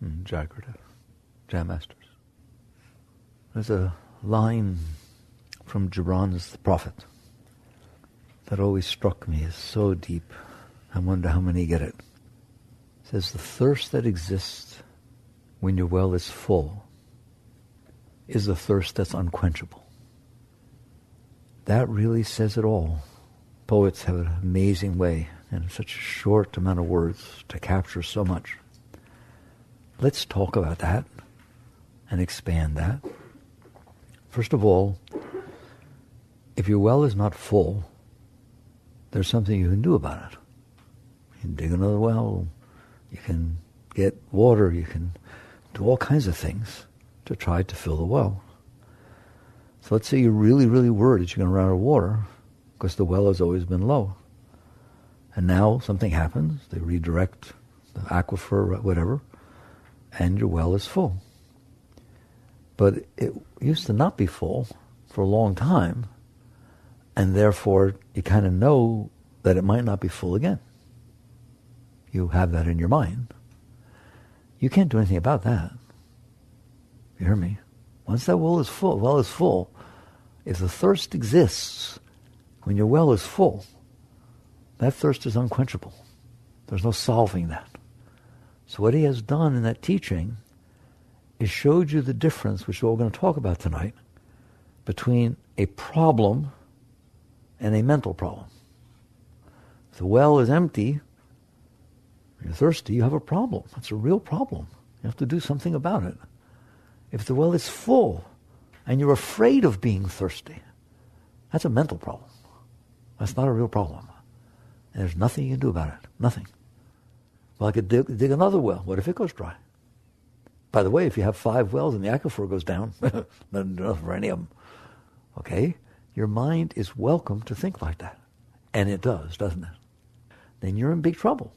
Jagrata, Jam Masters. There's a line from Gibran's The Prophet that always struck me as so deep. I wonder how many get it. It says, the thirst that exists when your well is full is the thirst that's unquenchable. That really says it all. Poets have an amazing way, in such a short amount of words, to capture so much. Let's talk about that and expand that. First of all, if your well is not full, there's something you can do about it. You can dig another well, you can get water, you can do all kinds of things to try to fill the well. So let's say you're really, really worried that you're going to run out of water because the well has always been low. And now something happens, they redirect the aquifer, whatever, and your well is full. But it used to not be full for a long time, and therefore you kind of know that it might not be full again. You have that in your mind. You can't do anything about that. You hear me? Once that well is full, if the thirst exists when your well is full, that thirst is unquenchable. There's no solving that. So what he has done in that teaching is showed you the difference, which we're going to talk about tonight, between a problem and a mental problem. If the well is empty, you're thirsty, you have a problem. That's a real problem. You have to do something about it. If the well is full and you're afraid of being thirsty, that's a mental problem. That's not a real problem. And there's nothing you can do about it. Nothing. Well, I could dig another well. What if it goes dry? By the way, if you have 5 wells and the aquifer goes down, nothing for any of them. Okay? Your mind is welcome to think like that. And it does, doesn't it? Then you're in big trouble.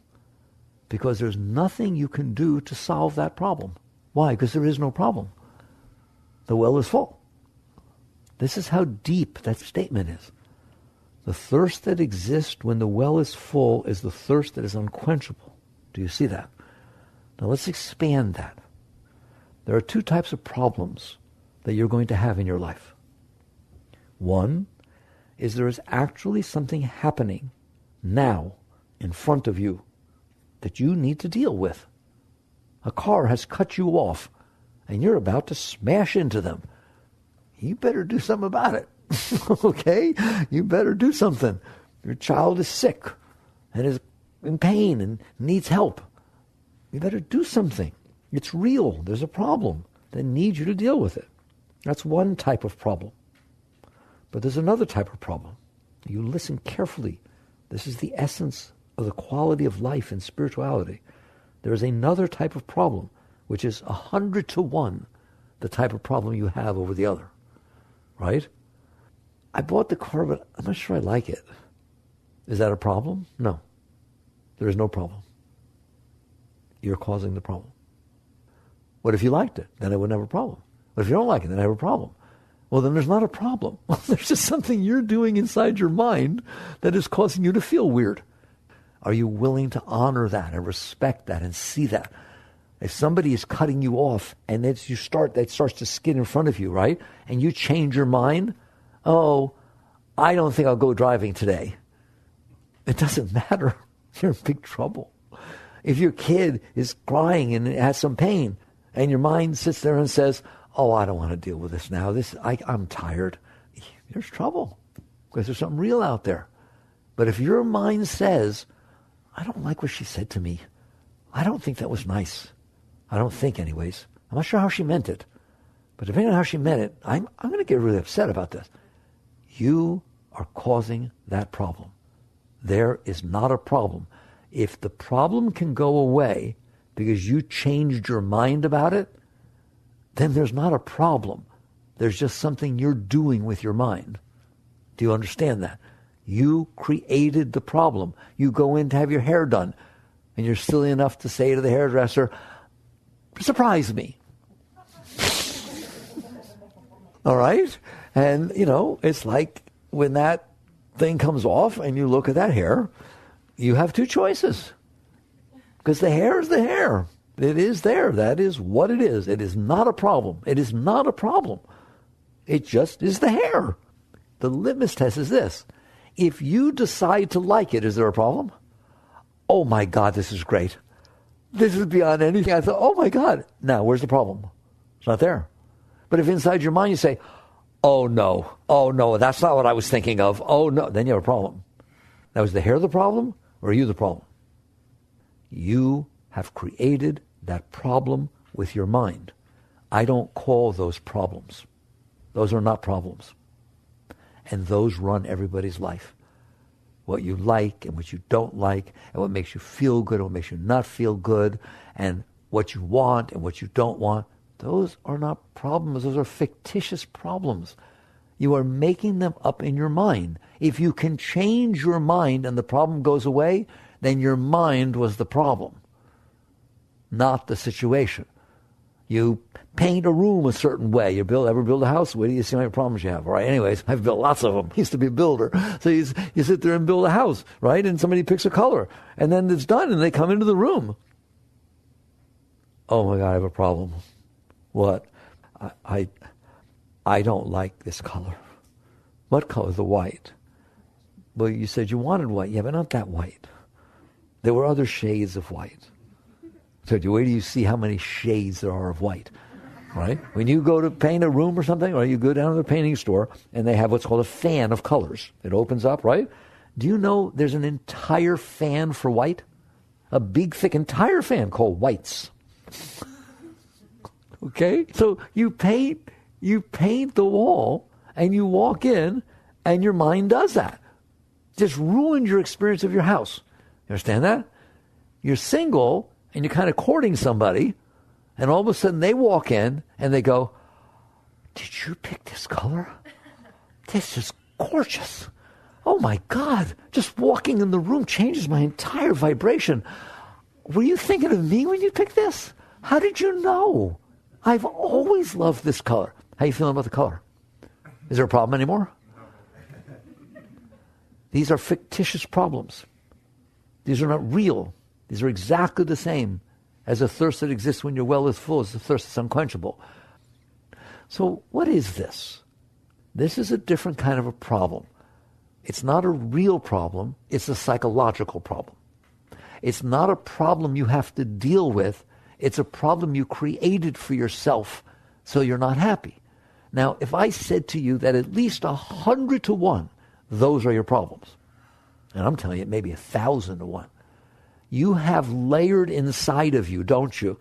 Because there's nothing you can do to solve that problem. Why? Because there is no problem. The well is full. This is how deep that statement is. The thirst that exists when the well is full is the thirst that is unquenchable. Do you see that? Now let's expand that. There are 2 types of problems that you're going to have in your life. One is there is actually something happening now in front of you that you need to deal with. A car has cut you off and you're about to smash into them. You better do something about it. Okay? You better do something. Your child is sick and is in pain and needs help. You better do something. It's real. There's a problem that needs you to deal with it. That's one type of problem. But there's another type of problem. You listen carefully. This is the essence of the quality of life and spirituality. There is another type of problem, which is 100 to 1 the type of problem you have over the other. Right? I bought the car, but I'm not sure I like it. Is that a problem? No. There is no problem. You're causing the problem. What if you liked it? Then I wouldn't have a problem. But if you don't like it, then I have a problem. Well, then there's not a problem. There's just something you're doing inside your mind that is causing you to feel weird. Are you willing to honor that and respect that and see that? If somebody is cutting you off and that starts to skid in front of you, right? And you change your mind, oh, I don't think I'll go driving today. It doesn't matter. You're in big trouble. If your kid is crying and has some pain and your mind sits there and says, oh, I don't want to deal with this now. I'm tired. There's trouble because there's something real out there. But if your mind says, I don't like what she said to me. I don't think that was nice. I don't think anyways. I'm not sure how she meant it. But depending on how she meant it, I'm going to get really upset about this. You are causing that problem. There is not a problem. If the problem can go away because you changed your mind about it, then there's not a problem. There's just something you're doing with your mind. Do you understand that? You created the problem. You go in to have your hair done, and you're silly enough to say to the hairdresser, surprise me. All right? And, it's like when that thing comes off and you look at that hair, you have 2 choices. Because the hair is the hair. It is there. That is what it is. It is not a problem. It is not a problem. It just is the hair. The litmus test is this. If you decide to like it, is there a problem? Oh my God, this is great. This is beyond anything. I thought, oh my God. Now, where's the problem? It's not there. But if inside your mind you say, oh no, that's not what I was thinking of. Oh no, then you have a problem. Now, is the hair the problem or are you the problem? You have created that problem with your mind. I don't call those problems. Those are not problems. And those run everybody's life. What you like and what you don't like, and what makes you feel good and what makes you not feel good, and what you want and what you don't want, those are not problems. Those are fictitious problems. You are making them up in your mind. If you can change your mind and the problem goes away, then your mind was the problem, not the situation. You paint a room a certain way. You ever build a house? Where do you see how many problems you have? All right. Anyways, I've built lots of them. Used to be a builder. So you sit there and build a house, right? And somebody picks a color. And then it's done and they come into the room. Oh my God, I have a problem. What? I don't like this color. What color? The white. Well, you said you wanted white. Yeah, but not that white. There were other shades of white. So where do you see how many shades there are of white, right? When you go to paint a room or something, or you go down to the painting store, and they have what's called a fan of colors. It opens up, right? Do you know there's an entire fan for white? A big, thick, entire fan called whites. Okay? So you paint the wall, and you walk in, and your mind does that. Just ruined your experience of your house. You understand that? You're single, and you're kind of courting somebody, and all of a sudden they walk in and they go, did you pick this color? This is gorgeous. Oh my God, just walking in the room changes my entire vibration. Were you thinking of me when you picked this? How did you know? I've always loved this color. How you feeling about the color? Is there a problem anymore? These are fictitious problems. These are not real. These are exactly the same as a thirst that exists when your well is full, as a thirst that's unquenchable. So what is this? This is a different kind of a problem. It's not a real problem. It's a psychological problem. It's not a problem you have to deal with. It's a problem you created for yourself so you're not happy. Now, if I said to you that at least 100 to 1, those are your problems, and I'm telling you, maybe 1,000 to 1, you have layered inside of you, don't you,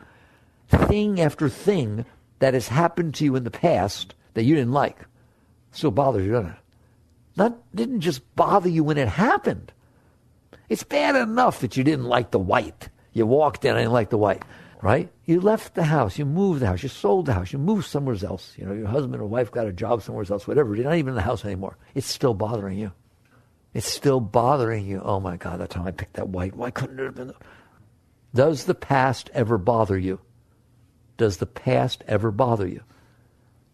thing after thing that has happened to you in the past that you didn't like. Still bothers you, doesn't it? Didn't just bother you when it happened. It's bad enough that you didn't like the white. You walked in, I didn't like the white, right? You left the house, you moved the house, you sold the house, you moved somewhere else. You know, your husband or wife got a job somewhere else, whatever. You're not even in the house anymore. It's still bothering you. It's still bothering you. Oh my God, that time I picked that white. Why couldn't it have been? Does the past ever bother you? Does the past ever bother you?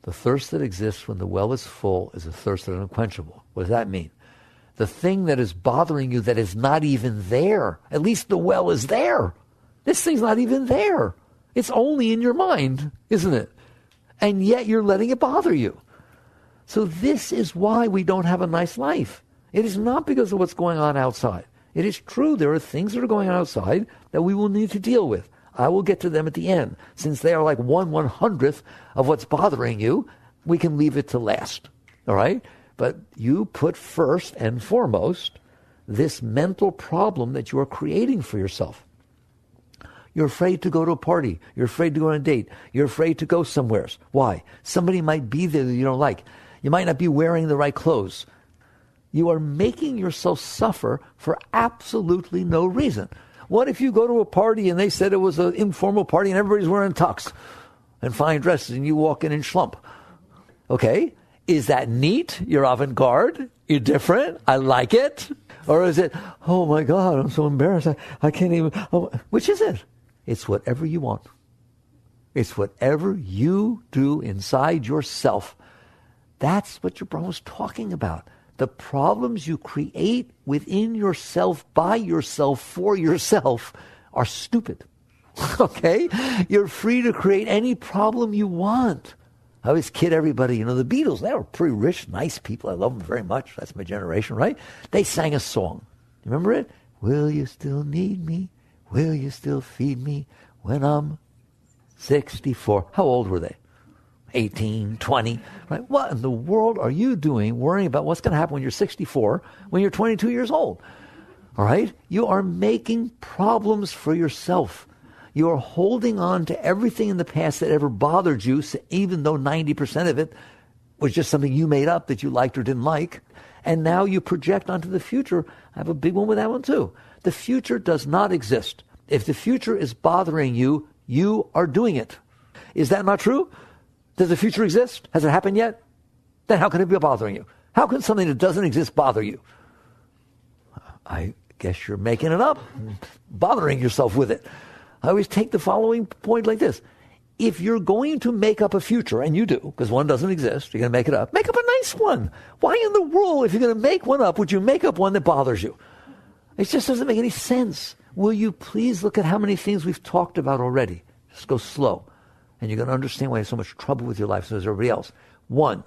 The thirst that exists when the well is full is a thirst that is unquenchable. What does that mean? The thing that is bothering you that is not even there. At least the well is there. This thing's not even there. It's only in your mind, isn't it? And yet you're letting it bother you. So this is why we don't have a nice life. It is not because of what's going on outside. It is true there are things that are going on outside that we will need to deal with. I will get to them at the end. Since they are like 1/100th of what's bothering you, we can leave it to last. All right? But you put first and foremost this mental problem that you are creating for yourself. You're afraid to go to a party. You're afraid to go on a date. You're afraid to go somewhere. Why? Somebody might be there that you don't like. You might not be wearing the right clothes. You are making yourself suffer for absolutely no reason. What if you go to a party and they said it was an informal party and everybody's wearing tux and fine dresses and you walk in schlump? Okay, is that neat? You're avant-garde? You're different? I like it? Or is it, oh my God, I'm so embarrassed. I can't even. Oh. Which is it? It's whatever you want. It's whatever you do inside yourself. That's what your brother was talking about. The problems you create within yourself, by yourself, for yourself, are stupid. Okay? You're free to create any problem you want. I always kid everybody, the Beatles, they were pretty rich, nice people. I love them very much. That's my generation, right? They sang a song. You remember it? Will you still need me? Will you still feed me when I'm 64? How old were they? 18, 20, right? What in the world are you doing worrying about what's going to happen when you're 64, when you're 22 years old? All right? You are making problems for yourself. You are holding on to everything in the past that ever bothered you, even though 90% of it was just something you made up that you liked or didn't like. And now you project onto the future. I have a big one with that one too. The future does not exist. If the future is bothering you, you are doing it. Is that not true? Does the future exist? Has it happened yet? Then how can it be bothering you? How can something that doesn't exist bother you? I guess you're making it up, bothering yourself with it. I always take the following point like this. If you're going to make up a future, and you do, because one doesn't exist, you're going to make it up, make up a nice one. Why in the world, if you're going to make one up, would you make up one that bothers you? It just doesn't make any sense. Will you please look at how many things we've talked about already? Just go slow. And you're going to understand why you have so much trouble with your life as everybody else. One,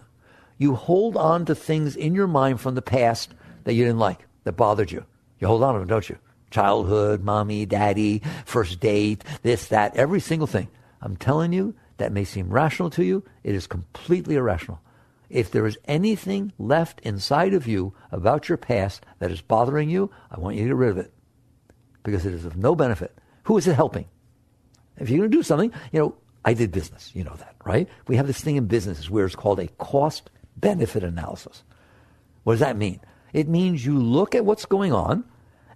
you hold on to things in your mind from the past that you didn't like, that bothered you. You hold on to them, don't you? Childhood, mommy, daddy, first date, this, that, every single thing. I'm telling you, that may seem rational to you. It is completely irrational. If there is anything left inside of you about your past that is bothering you, I want you to get rid of it. Because it is of no benefit. Who is it helping? If you're going to do something, I did business. You know that, right? We have this thing in business where it's called a cost-benefit analysis. What does that mean? It means you look at what's going on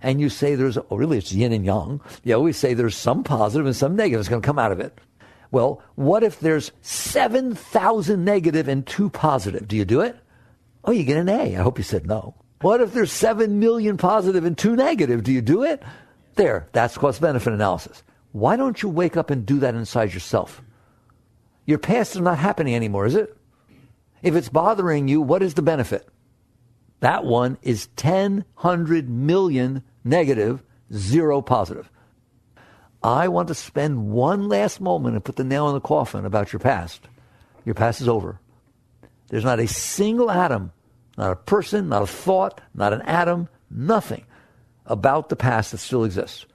and you say really it's yin and yang. You always say there's some positive and some negative that's going to come out of it. Well, what if there's 7,000 negative and 2 positive? Do you do it? Oh, you get an A. I hope you said no. What if there's 7 million positive and 2 negative? Do you do it? There, that's cost-benefit analysis. Why don't you wake up and do that inside yourself? Your past is not happening anymore, is it? If it's bothering you, what is the benefit? That one is 100 million negative, 0 positive. I want to spend one last moment and put the nail in the coffin about your past. Your past is over. There's not a single atom, not a person, not a thought, not an atom, nothing about the past that still exists.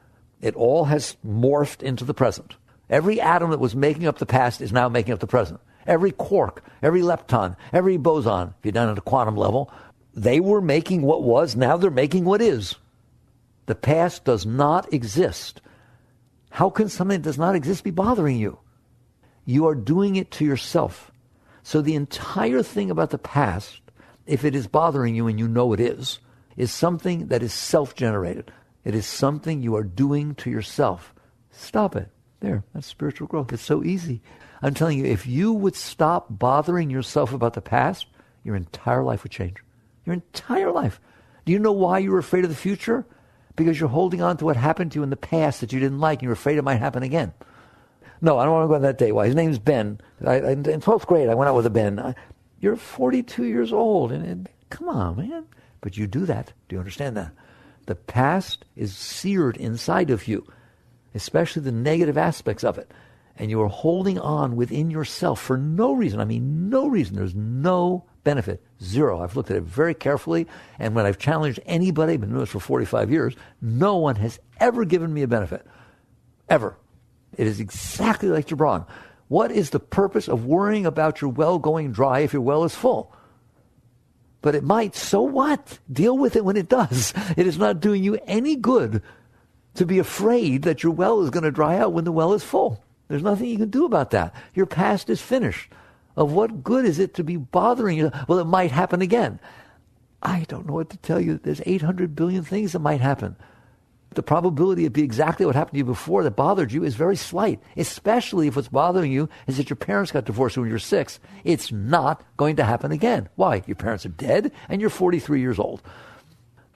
It all has morphed into the present. Every atom that was making up the past is now making up the present. Every quark, every lepton, every boson, if you're down at a quantum level, they were making what was, now they're making what is. The past does not exist. How can something that does not exist be bothering you? You are doing it to yourself. So the entire thing about the past, if it is bothering you and you know it is something that is self-generated. It is something you are doing to yourself. Stop it. There, that's spiritual growth. It's so easy. I'm telling you, if you would stop bothering yourself about the past, your entire life would change. Your entire life. Do you know why you're afraid of the future? Because you're holding on to what happened to you in the past that you didn't like, and you're afraid it might happen again. No, I don't want to go on that date. Why? His name's Ben. In 12th grade, I went out with a Ben. You're 42 years old, and come on, man. But you do that. Do you understand that? The past is seared inside of you, especially the negative aspects of it. And you are holding on within yourself for no reason. I mean, no reason. There's no benefit. 0. I've looked at it very carefully, and when I've challenged anybody, I've been doing this for 45 years, no one has ever given me a benefit. Ever. It is exactly like Gibran. What is the purpose of worrying about your well going dry if your well is full? But it might, so what? Deal with it when it does. It is not doing you any good to be afraid that your well is going to dry out when the well is full. There's nothing you can do about that. Your past is finished. Of what good is it to be bothering you? Well, it might happen again. I don't know what to tell you. There's 800 billion things that might happen. The probability of being exactly what happened to you before that bothered you is very slight, especially if what's bothering you is that your parents got divorced when you were 6. It's not going to happen again. Why? Your parents are dead and you're 43 years old.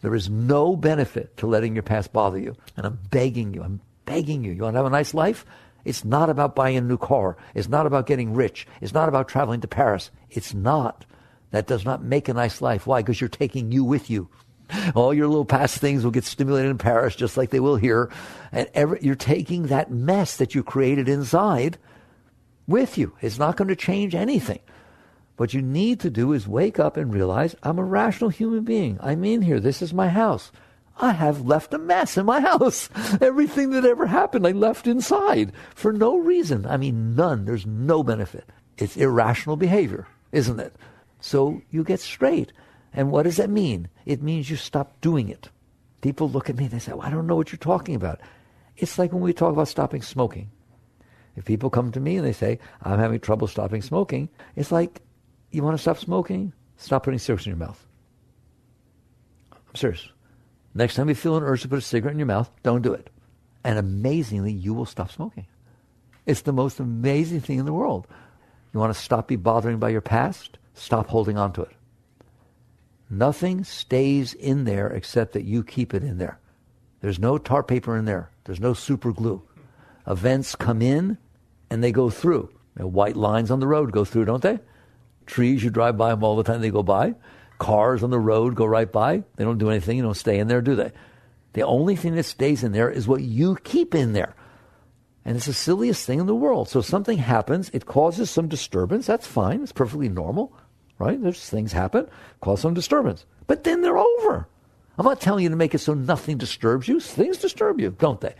There is no benefit to letting your past bother you. And I'm begging you. You want to have a nice life? It's not about buying a new car. It's not about getting rich. It's not about traveling to Paris. It's not. That does not make a nice life. Why? Because you're taking you with you. All your little past things will get stimulated in Paris just like they will here. And you're taking that mess that you created inside with you. It's not going to change anything. What you need to do is wake up and realize, I'm a rational human being. I'm in here. This is my house. I have left a mess in my house. Everything that ever happened, I left inside for no reason. I mean, none. There's no benefit. It's irrational behavior, isn't it? So you get straight. And what does that mean? It means you stop doing it. People look at me and they say, well, I don't know what you're talking about. It's like when we talk about stopping smoking. If people come to me and they say, I'm having trouble stopping smoking, it's like, you want to stop smoking? Stop putting cigarettes in your mouth. I'm serious. Next time you feel an urge to put a cigarette in your mouth, don't do it. And amazingly, you will stop smoking. It's the most amazing thing in the world. You want to stop being bothering by your past? Stop holding on to it. Nothing stays in there except that you keep it in there. There's no tar paper in there. There's no super glue. Events come in and they go through. White lines on the road go through, don't they? Trees, you drive by them all the time, they go by. Cars on the road go right by. They don't do anything. You don't stay in there, do they? The only thing that stays in there is what you keep in there. And it's the silliest thing in the world. So something happens, it causes some disturbance. That's fine. It's perfectly normal, right? There's things happen, cause some disturbance. But then they're over. I'm not telling you to make it so nothing disturbs you. Things disturb you, don't they?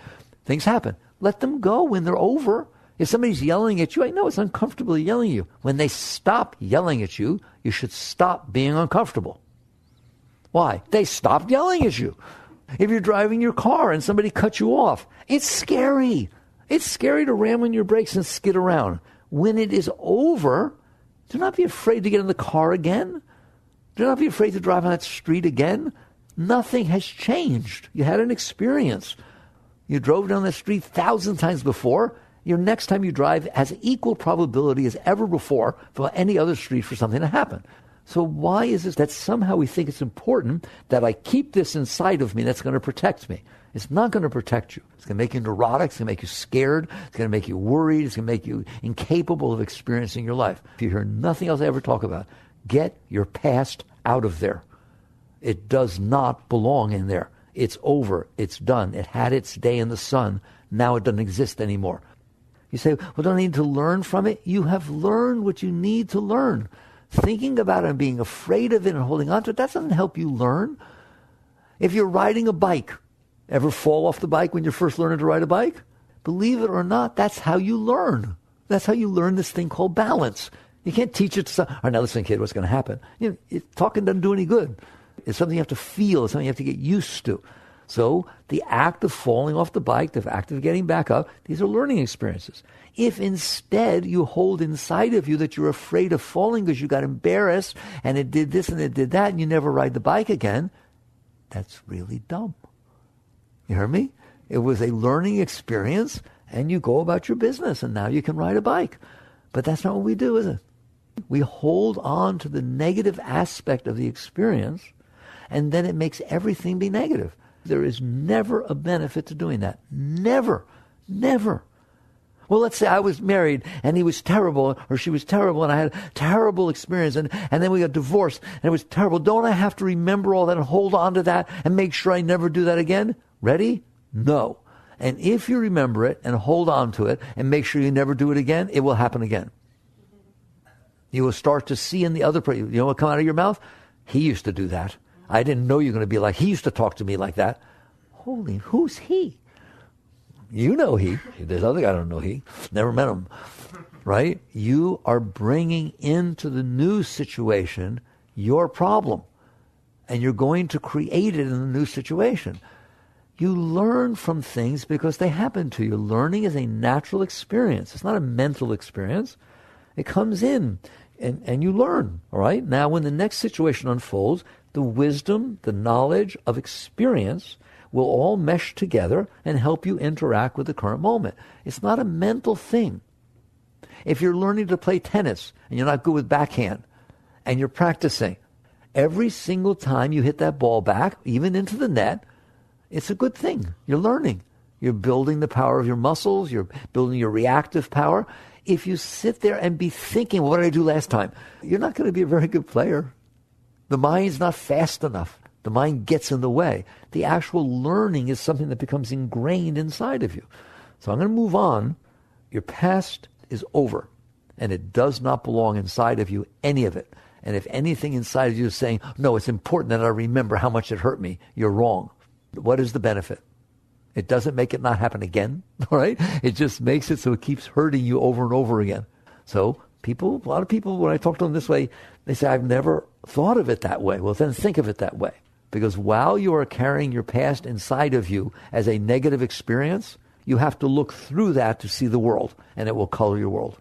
Things happen. Let them go when they're over. If somebody's yelling at you, I know it's uncomfortable yelling at you. When they stop yelling at you, you should stop being uncomfortable. Why? They stopped yelling at you. If you're driving your car and somebody cuts you off, it's scary. It's scary to ram on your brakes and skid around. When it is over, do not be afraid to get in the car again. Do not be afraid to drive on that street again. Nothing has changed. You had an experience. You drove down that street 1,000 times before. Your next time you drive has equal probability as ever before for any other street for something to happen. So why is it that somehow we think it's important that I keep this inside of me that's going to protect me? It's not going to protect you. It's going to make you neurotic. It's going to make you scared. It's going to make you worried. It's going to make you incapable of experiencing your life. If you hear nothing else I ever talk about, get your past out of there. It does not belong in there. It's over. It's done. It had its day in the sun. Now it doesn't exist anymore. You say, well, don't I need to learn from it? You have learned what you need to learn. Thinking about it and being afraid of it and holding on to it, that doesn't help you learn. If you're riding a bike, ever fall off the bike when you're first learning to ride a bike? Believe it or not, that's how you learn. That's how you learn this thing called balance. You can't teach it to someone. All right, now listen, kid, what's going to happen? Talking doesn't do any good. It's something you have to feel. It's something you have to get used to. So the act of falling off the bike, the act of getting back up, these are learning experiences. If instead you hold inside of you that you're afraid of falling because you got embarrassed and it did this and it did that and you never ride the bike again, that's really dumb. You hear me? It was a learning experience and you go about your business and now you can ride a bike. But that's not what we do, is it? We hold on to the negative aspect of the experience and then it makes everything be negative. There is never a benefit to doing that. Never. Never. Well, let's say I was married and he was terrible or she was terrible and I had a terrible experience and then we got divorced and it was terrible. Don't I have to remember all that and hold on to that and make sure I never do that again? Ready? No. And if you remember it and hold on to it and make sure you never do it again, it will happen again. You will start to see in the other person, you know what come out of your mouth? He used to do that. I didn't know you were going to be like, he used to talk to me like that. Holy, who's he? You know he. There's other guy I don't know he. Never met him. Right? You are bringing into the new situation your problem. And you're going to create it in the new situation. You learn from things because they happen to you. Learning is a natural experience. It's not a mental experience. It comes in and you learn. All right? Now, when the next situation unfolds, the wisdom, the knowledge of experience will all mesh together and help you interact with the current moment. It's not a mental thing. If you're learning to play tennis and you're not good with backhand and you're practicing, every single time you hit that ball back, even into the net, it's a good thing. You're learning. You're building the power of your muscles. You're building your reactive power. If you sit there and be thinking, what did I do last time? You're not going to be a very good player. The mind's not fast enough. The mind gets in the way. The actual learning is something that becomes ingrained inside of you. So I'm going to move on. Your past is over, and it does not belong inside of you, any of it. And if anything inside of you is saying, no, it's important that I remember how much it hurt me, you're wrong. What is the benefit? It doesn't make it not happen again, all right? It just makes it so it keeps hurting you over and over again. So a lot of people, when I talk to them this way, they say, I've never thought of it that way. Well, then think of it that way. Because while you are carrying your past inside of you as a negative experience, you have to look through that to see the world, and it will color your world,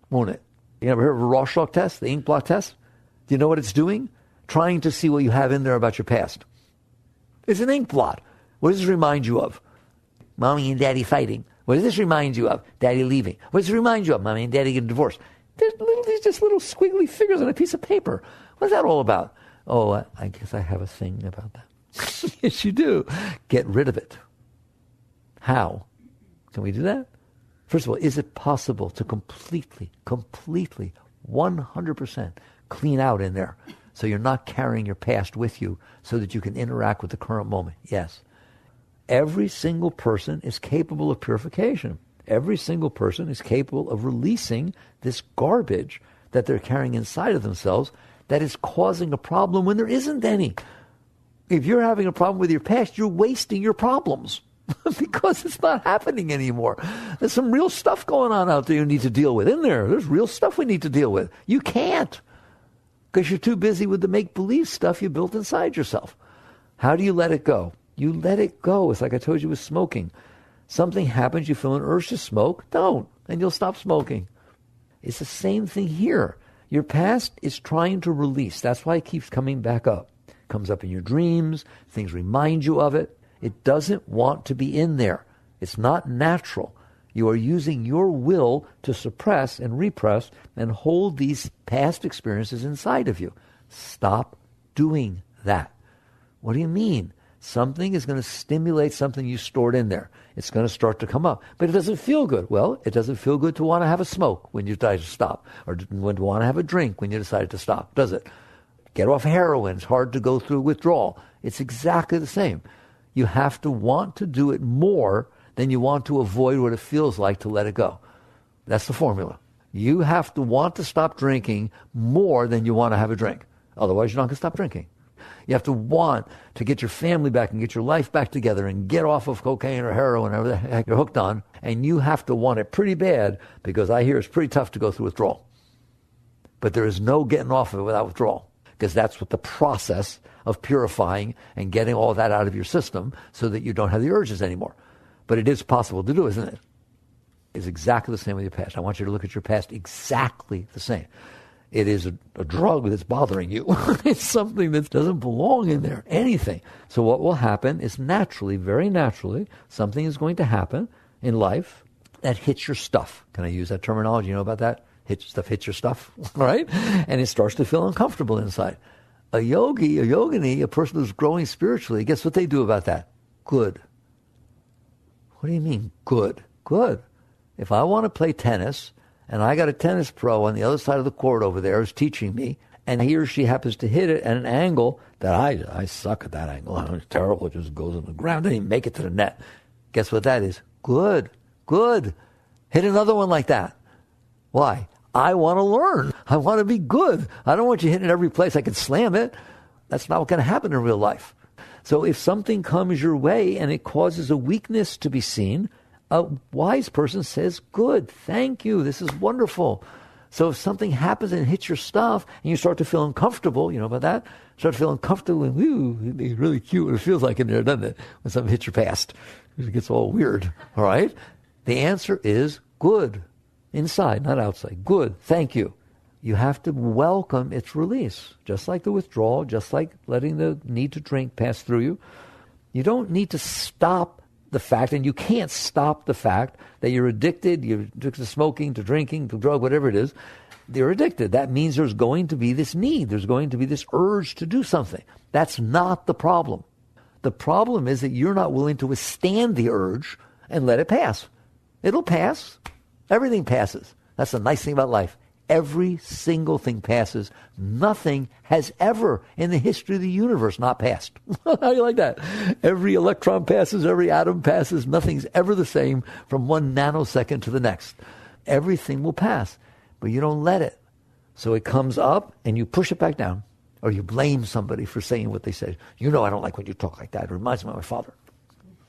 won't it? You ever heard of a Rorschach test, the ink blot test? Do you know what it's doing? Trying to see what you have in there about your past. It's an ink blot. What does this remind you of? Mommy and Daddy fighting. What does this remind you of? Daddy leaving. What does it remind you of? Mommy and Daddy getting divorced. There's just little squiggly figures on a piece of paper. What's that all about? Oh, I guess I have a thing about that. Yes, you do. Get rid of it. How? Can we do that? First of all, is it possible to completely, 100% clean out in there so you're not carrying your past with you so that you can interact with the current moment? Yes. Every single person is capable of purification. Every single person is capable of releasing this garbage that they're carrying inside of themselves that is causing a problem when there isn't any. If you're having a problem with your past, you're wasting your problems because it's not happening anymore. There's some real stuff going on out there you need to deal with. There's real stuff we need to deal with. You can't because you're too busy with the make-believe stuff you built inside yourself. How do you let it go? You let it go. It's like I told you with smoking. Something happens, you feel an urge to smoke, don't, and you'll stop smoking. It's the same thing here. Your past is trying to release. That's why it keeps coming back up. It comes up in your dreams. Things remind you of it. It doesn't want to be in there. It's not natural. You are using your will to suppress and repress and hold these past experiences inside of you. Stop doing that. What do you mean? Something is going to stimulate something you stored in there. It's going to start to come up. But it doesn't feel good. Well, it doesn't feel good to want to have a smoke when you decide to stop, or to want to have a drink when you decide to stop, does it? Get off heroin. It's hard to go through withdrawal. It's exactly the same. You have to want to do it more than you want to avoid what it feels like to let it go. That's the formula. You have to want to stop drinking more than you want to have a drink. Otherwise, you're not going to stop drinking. You have to want to get your family back and get your life back together and get off of cocaine or heroin or whatever the heck you're hooked on. And you have to want it pretty bad because I hear it's pretty tough to go through withdrawal. But there is no getting off of it without withdrawal because that's what the process of purifying and getting all that out of your system so that you don't have the urges anymore. But it is possible to do, isn't it? It's exactly the same with your past. I want you to look at your past exactly the same. It is a drug that's bothering you. It's something that doesn't belong in there, anything. So what will happen is naturally, very naturally, something is going to happen in life that hits your stuff. Can I use that terminology? You know about that? Hits your stuff, all right? And it starts to feel uncomfortable inside. A yogi, a yogini, a person who's growing spiritually, guess what they do about that? Good. What do you mean, good? Good. If I want to play tennis, and I got a tennis pro on the other side of the court over there who's teaching me, and he or she happens to hit it at an angle that I suck at that angle. It's terrible. It just goes on the ground. Doesn't even make it to the net. Guess what that is? Good. Good. Hit another one like that. Why? I want to learn. I want to be good. I don't want you hitting it every place I can slam it. That's not what's going to happen in real life. So if something comes your way and it causes a weakness to be seen, a wise person says, good, thank you, this is wonderful. So if something happens and hits your stuff and you start to feel uncomfortable, you know about that? Start to feel uncomfortable and, ooh, it'd be really cute what it feels like in there, doesn't it? When something hits your past. It gets all weird, all right? The answer is good. Inside, not outside. Good, thank you. You have to welcome its release, just like the withdrawal, just like letting the need to drink pass through you. You don't need to stop the fact, and you can't stop the fact that you're addicted to smoking, to drinking, to drug, whatever it is. They're addicted. That means there's going to be this need. There's going to be this urge to do something. That's not the problem. The problem is that you're not willing to withstand the urge and let it pass. It'll pass. Everything passes. That's the nice thing about life. Every single thing passes. Nothing has ever in the history of the universe not passed. How do you like that? Every electron passes, every atom passes. Nothing's ever the same from one nanosecond to the next. Everything will pass, but you don't let it. So it comes up and you push it back down, or you blame somebody for saying what they said. You know I don't like when you talk like that. It reminds me of my father.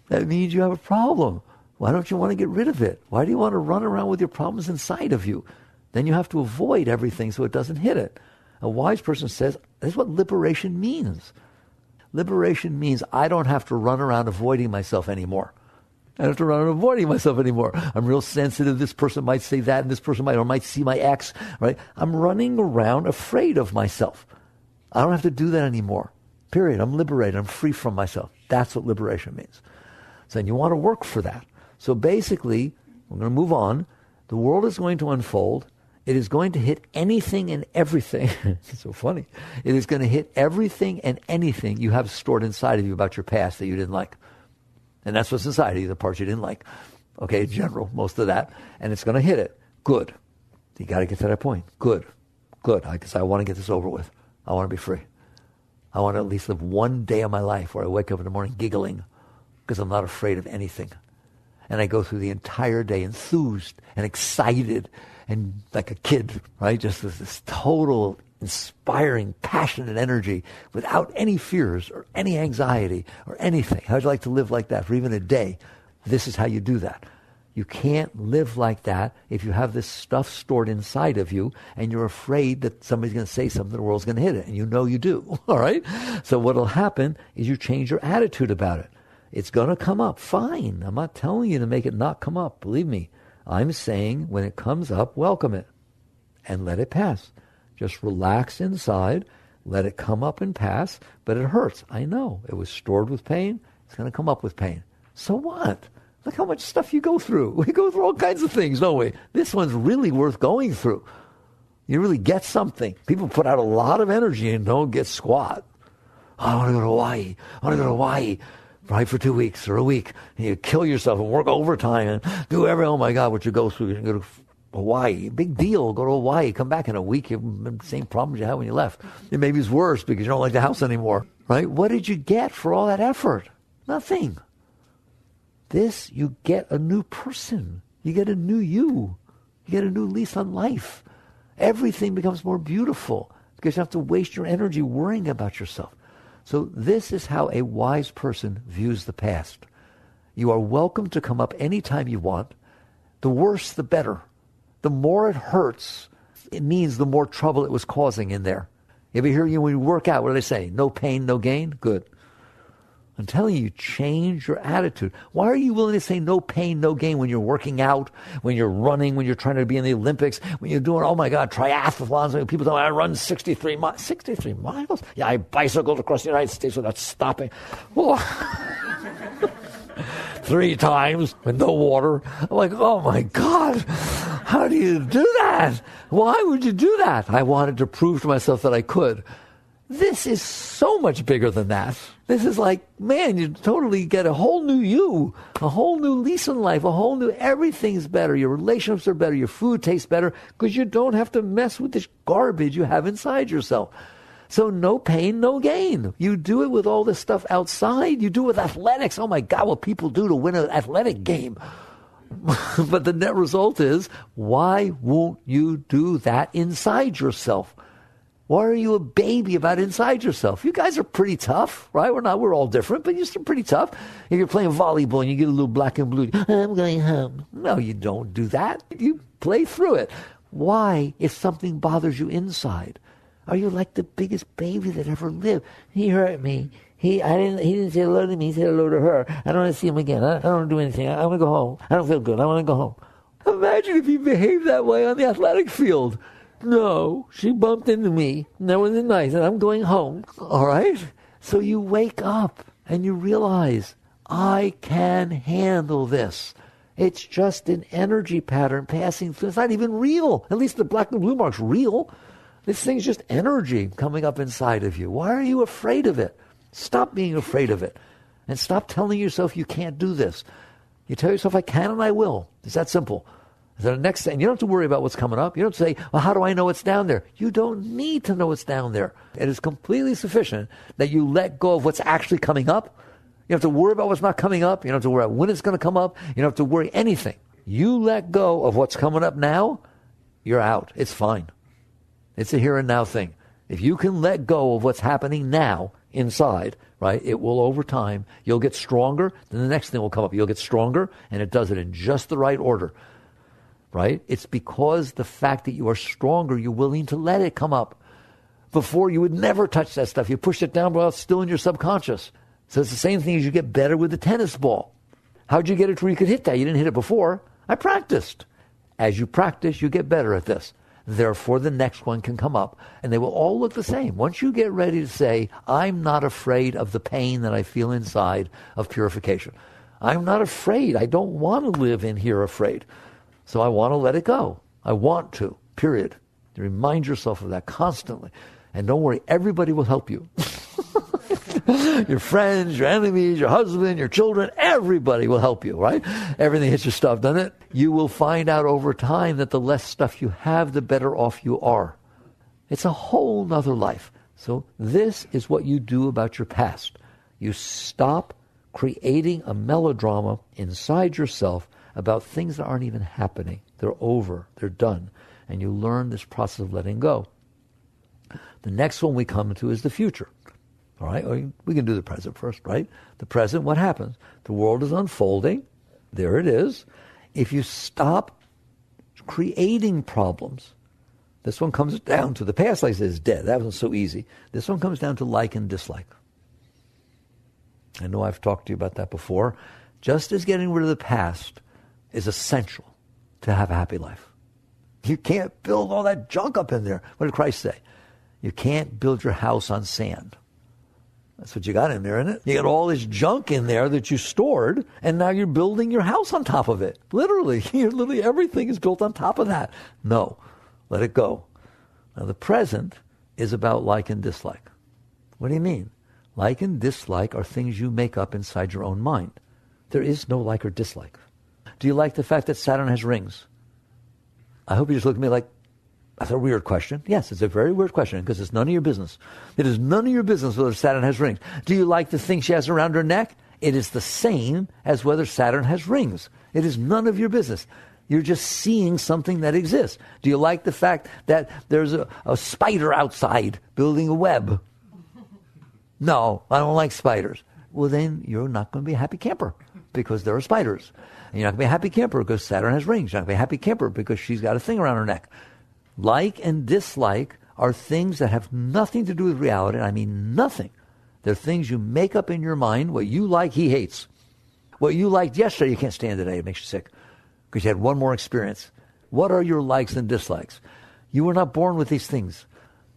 That means you have a problem. Why don't you want to get rid of it? Why do you want to run around with your problems inside of you? Then you have to avoid everything so it doesn't hit it. A wise person says, this is what liberation means. Liberation means I don't have to run around avoiding myself anymore. I don't have to run around avoiding myself anymore. I'm real sensitive. This person might say that, and this person might see my ex, right? I'm running around afraid of myself. I don't have to do that anymore. Period. I'm liberated. I'm free from myself. That's what liberation means. So then you want to work for that. So basically, we're going to move on. The world is going to unfold. It is going to hit anything and everything. It's so funny. It is going to hit everything and anything you have stored inside of you about your past that you didn't like. And that's what's inside of you, the parts you didn't like. Okay, general, most of that. And it's going to hit it. Good. You got to get to that point. Good. Because I want to get this over with. I want to be free. I want to at least live one day of my life where I wake up in the morning giggling because I'm not afraid of anything. And I go through the entire day enthused and excited and like a kid, right? Just this total inspiring, passionate energy without any fears or any anxiety or anything. How'd you like to live like that for even a day? This is how you do that. You can't live like that if you have this stuff stored inside of you and you're afraid that somebody's going to say something, the world's going to hit it. And you know you do, all right? So what will happen is you change your attitude about it. It's going to come up. Fine. I'm not telling you to make it not come up. Believe me. I'm saying when it comes up, welcome it and let it pass. Just relax inside, let it come up and pass, but it hurts. I know. It was stored with pain. It's going to come up with pain. So what? Look how much stuff you go through. We go through all kinds of things, don't we? This one's really worth going through. You really get something. People put out a lot of energy and don't get squat. Oh, I want to go to Hawaii. I want to go to Hawaii. Right, for 2 weeks or a week. And you kill yourself and work overtime and do oh my God, what you go through. You go to Hawaii. Big deal. Go to Hawaii. Come back in a week. You have the same problems you had when you left. It maybe it's worse because you don't like the house anymore. Right? What did you get for all that effort? Nothing. This, you get a new person. You get a new you. You get a new lease on life. Everything becomes more beautiful because you have to waste your energy worrying about yourself. So this is how a wise person views the past. You are welcome to come up anytime you want. The worse, the better. The more it hurts, it means the more trouble it was causing in there. You ever hear when you work out, what do they say? No pain, no gain? Good. I'm telling you, change your attitude. Why are you willing to say no pain, no gain when you're working out, when you're running, when you're trying to be in the Olympics, when you're doing, oh my God, triathlons? People tell me, I run 63 miles. 63 miles? Yeah, I bicycled across the United States without stopping. 3 times with no water. I'm like, oh my God, how do you do that? Why would you do that? I wanted to prove to myself that I could. This is so much bigger than that. This is like, man, you totally get a whole new you, a whole new lease on life, a whole new, everything's better. Your relationships are better. Your food tastes better because you don't have to mess with this garbage you have inside yourself. So no pain, no gain. You do it with all this stuff outside. You do it with athletics. Oh my God, what people do to win an athletic game. But the net result is, why won't you do that inside yourself? Why are you a baby about inside yourself? You guys are pretty tough, right? We're all different, but you're still pretty tough. If you're playing volleyball and you get a little black and blue, I'm going home. No, you don't do that. You play through it. Why, if something bothers you inside? Are you like the biggest baby that ever lived? He hurt me. He didn't say hello to me. He said hello to her. I don't want to see him again. I don't want to do anything. I want to go home. I don't feel good. I want to go home. Imagine if you behaved that way on the athletic field. No, she bumped into me. And that wasn't nice. And I'm going home. All right? So you wake up and you realize, I can handle this. It's just an energy pattern passing through. It's not even real. At least the black and blue mark's real. This thing's just energy coming up inside of you. Why are you afraid of it? Stop being afraid of it. And stop telling yourself you can't do this. You tell yourself, I can and I will. It's that simple. So the next thing, you don't have to worry about what's coming up. You don't say, well, how do I know what's down there? You don't need to know what's down there. It is completely sufficient that you let go of what's actually coming up. You don't have to worry about what's not coming up. You don't have to worry about when it's going to come up. You don't have to worry anything. You let go of what's coming up now, you're out. It's fine. It's a here and now thing. If you can let go of what's happening now inside, right, it will over time, you'll get stronger, then the next thing will come up. You'll get stronger, and it does it in just the right order, right? It's because the fact that you are stronger, you're willing to let it come up. Before, you would never touch that stuff. You push it down while it's still in your subconscious. So it's the same thing as you get better with the tennis ball. How'd you get it where you could hit that? You didn't hit it before. I practiced. As you practice, you get better at this. Therefore, the next one can come up, and they will all look the same. Once you get ready to say, I'm not afraid of the pain that I feel inside of purification. I'm not afraid. I don't want to live in here afraid. So I want to let it go. I want to, period. You remind yourself of that constantly. And don't worry, everybody will help you. Your friends, your enemies, your husband, your children, everybody will help you, right? Everything hits your stuff, doesn't it? You will find out over time that the less stuff you have, the better off you are. It's a whole nother life. So this is what you do about your past. You stop creating a melodrama inside yourself about things that aren't even happening. They're over. They're done. And you learn this process of letting go. The next one we come to is the future. All right, we can do the present first, right? The present, what happens? The world is unfolding. There it is. If you stop creating problems, this one comes down to the past, like I said, is dead. That wasn't so easy. This one comes down to like and dislike. I know I've talked to you about that before. Just as getting rid of the past is essential to have a happy life. You can't build all that junk up in there. What did Christ say? You can't build your house on sand. That's what you got in there, isn't it? You got all this junk in there that you stored, and now you're building your house on top of it. Literally, everything is built on top of that. No, let it go. Now the present is about like and dislike. What do you mean? Like and dislike are things you make up inside your own mind. There is no like or dislike. Do you like the fact that Saturn has rings? I hope you just look at me like, that's a weird question. Yes, it's a very weird question because it's none of your business. It is none of your business whether Saturn has rings. Do you like the thing she has around her neck? It is the same as whether Saturn has rings. It is none of your business. You're just seeing something that exists. Do you like the fact that there's a spider outside building a web? No, I don't like spiders. Well, then you're not going to be a happy camper because there are spiders. And you're not going to be a happy camper because Saturn has rings. You're not going to be a happy camper because she's got a thing around her neck. Like and dislike are things that have nothing to do with reality. I mean nothing. They're things you make up in your mind. What you like, he hates. What you liked yesterday, you can't stand today. It makes you sick because you had one more experience. What are your likes and dislikes? You were not born with these things.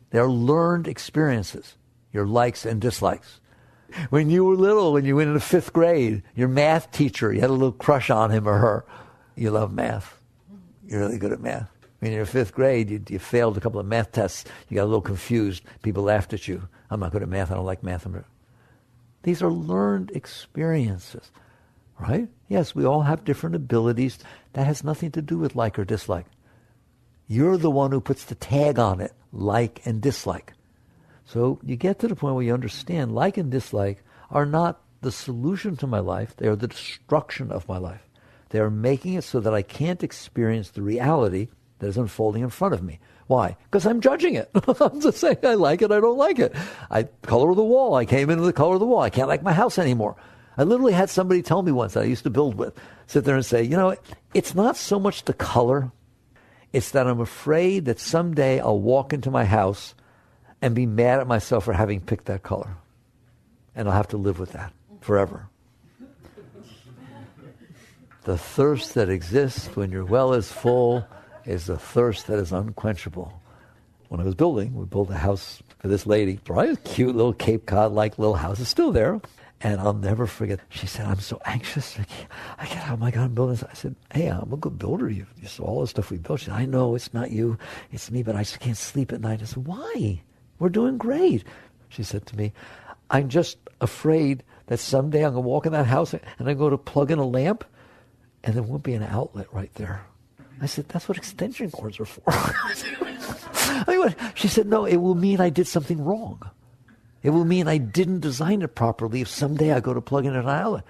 They're learned experiences, your likes and dislikes. When you were little, when you went into 5th grade, your math teacher, you had a little crush on him or her. You love math. You're really good at math. When you're in 5th grade, you failed a couple of math tests. You got a little confused. People laughed at you. I'm not good at math. I don't like math. These are learned experiences, right? Yes, we all have different abilities. That has nothing to do with like or dislike. You're the one who puts the tag on it, like and dislike. So you get to the point where you understand like and dislike are not the solution to my life. They are the destruction of my life. They are making it so that I can't experience the reality that is unfolding in front of me. Why? Because I'm judging it. I'm just saying I like it, I don't like it. Color of the wall. I came into the color of the wall. I can't like my house anymore. I literally had somebody tell me once that I used to build with, sit there and say, it's not so much the color, it's that I'm afraid that someday I'll walk into my house and be mad at myself for having picked that color. And I'll have to live with that forever. The thirst that exists when your well is full is the thirst that is unquenchable. When I was building, we built a house for this lady, right? A cute little Cape Cod-like little house. It's still there. And I'll never forget. She said, I'm so anxious. I can't, oh my God, I'm building this. I said, hey, I'm a good builder. You saw all the stuff we built. She said, I know, it's not you. It's me, but I just can't sleep at night. I said, why? We're doing great. She said to me, I'm just afraid that someday I'm going to walk in that house and I go to plug in a lamp and there won't be an outlet right there. I said, that's what extension cords are for. I mean, what? She said, no, it will mean I did something wrong. It will mean I didn't design it properly if someday I go to plug in an outlet.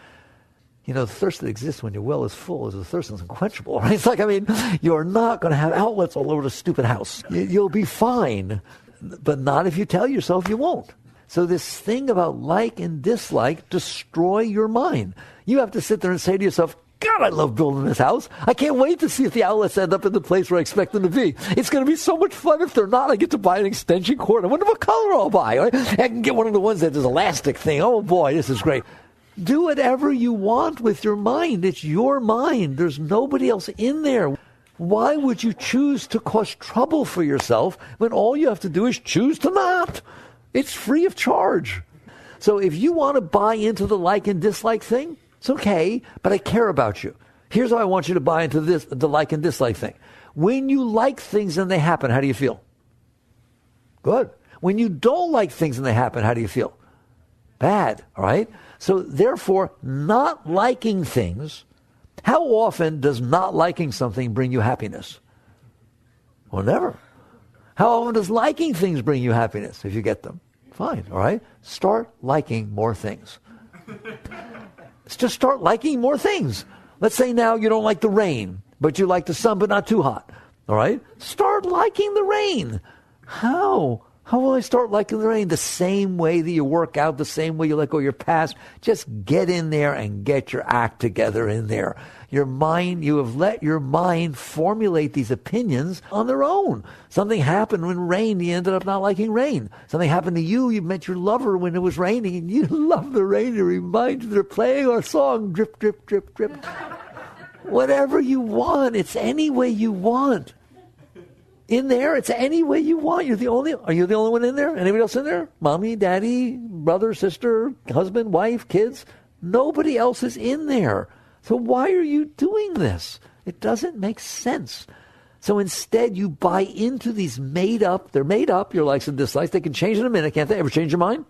You know, the thirst that exists when your well is full is a thirst that's unquenchable, right? It's like, I mean, you're not going to have outlets all over the stupid house. You'll be fine, but not if you tell yourself you won't. So this thing about like and dislike destroy your mind. You have to sit there and say to yourself, God, I love building this house. I can't wait to see if the outlets end up in the place where I expect them to be. It's going to be so much fun. If they're not, I get to buy an extension cord. I wonder what color I'll buy. Right? I can get one of the ones that is elastic thing. Oh boy, this is great. Do whatever you want with your mind. It's your mind. There's nobody else in there. Why would you choose to cause trouble for yourself when all you have to do is choose to not? It's free of charge. So if you want to buy into the like and dislike thing, it's okay, but I care about you. Here's how I want you to buy into the like and dislike thing. When you like things and they happen, how do you feel? Good. When you don't like things and they happen, how do you feel? Bad, all right? So therefore, not liking things, how often does not liking something bring you happiness? Well, never. How often does liking things bring you happiness if you get them? Fine, all right? Start liking more things. Just start liking more things. Let's say now you don't like the rain, but you like the sun, but not too hot. All right? Start liking the rain. How? How will I start liking the rain? The same way that you work out, the same way you let go of your past. Just get in there and get your act together in there. Your mind, you have let your mind formulate these opinions on their own. Something happened when rain, you ended up not liking rain. Something happened to you, you met your lover when it was raining, and you love the rain. It reminds you they're playing our song, drip, drip, drip, drip. Whatever you want, it's any way you want. In there, it's any way you want. Are you the only one in there? Anybody else in there? Mommy, daddy, brother, sister, husband, wife, kids? Nobody else is in there. So why are you doing this? It doesn't make sense. So instead, you buy into these they're made up, your likes and dislikes. They can change in a minute, can't they? Ever change your mind?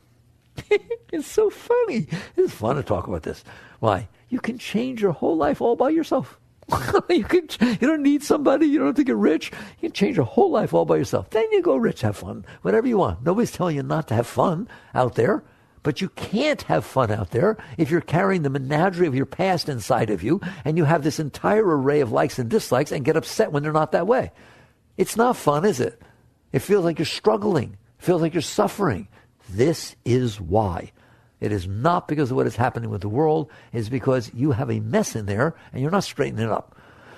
It's so funny. It's fun to talk about this. Why? You can change your whole life all by yourself. You don't need somebody. You don't have to get rich. You can change your whole life all by yourself. Then you go rich, have fun, whatever you want. Nobody's telling you not to have fun out there. But you can't have fun out there if you're carrying the menagerie of your past inside of you and you have this entire array of likes and dislikes and get upset when they're not that way. It's not fun, is it? It feels like you're struggling. It feels like you're suffering. This is why. It is not because of what is happening with the world. It's because you have a mess in there and you're not straightening it up.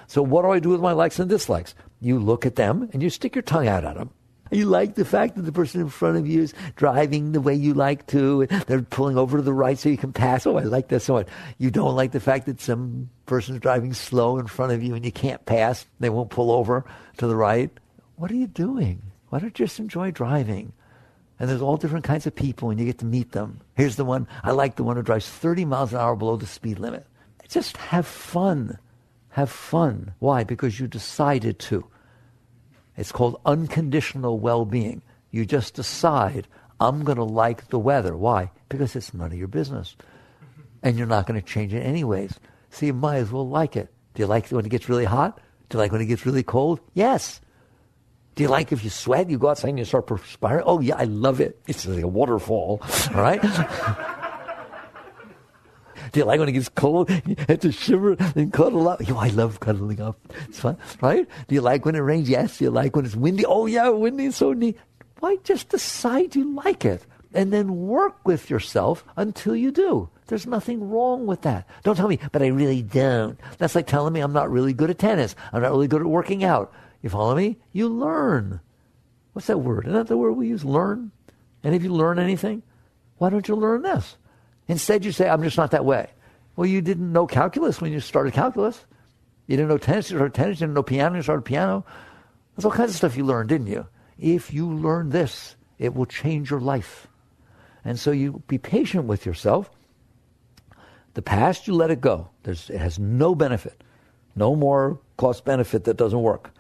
So what do I do with my likes and dislikes? You look at them and you stick your tongue out at them. You like the fact that the person in front of you is driving the way you like to. They're pulling over to the right so you can pass. Oh, I like that so much. You don't like the fact that some person's driving slow in front of you and you can't pass. They won't pull over to the right. What are you doing? Why don't you just enjoy driving? And there's all different kinds of people and you get to meet them. Here's the one. I like the one who drives 30 miles an hour below the speed limit. Just have fun. Have fun. Why? Because you decided to. It's called unconditional well-being. You just decide, I'm going to like the weather. Why? Because it's none of your business. And you're not going to change it anyways. So you might as well like it. Do you like it when it gets really hot? Do you like when it gets really cold? Yes. Do you like if you sweat, you go outside and you start perspiring? Oh, yeah, I love it. It's like a waterfall, all right? Do you like when it gets cold? You have to shiver and cuddle up. I love cuddling up. It's fun, right? Do you like when it rains? Yes. Do you like when it's windy? Oh, yeah, windy is so neat. Why just decide you like it and then work with yourself until you do? There's nothing wrong with that. Don't tell me, but I really don't. That's like telling me I'm not really good at tennis. I'm not really good at working out. You follow me? You learn. What's that word? Isn't that the word we use? Learn? And if you learn anything, why don't you learn this? Instead, you say, I'm just not that way. Well, you didn't know calculus when you started calculus. You didn't know tennis, you started tennis. You didn't know piano, you started piano. There's all kinds of stuff you learned, didn't you? If you learn this, it will change your life. And so you be patient with yourself. The past, you let it go. It has no benefit. No more cost benefit that doesn't work.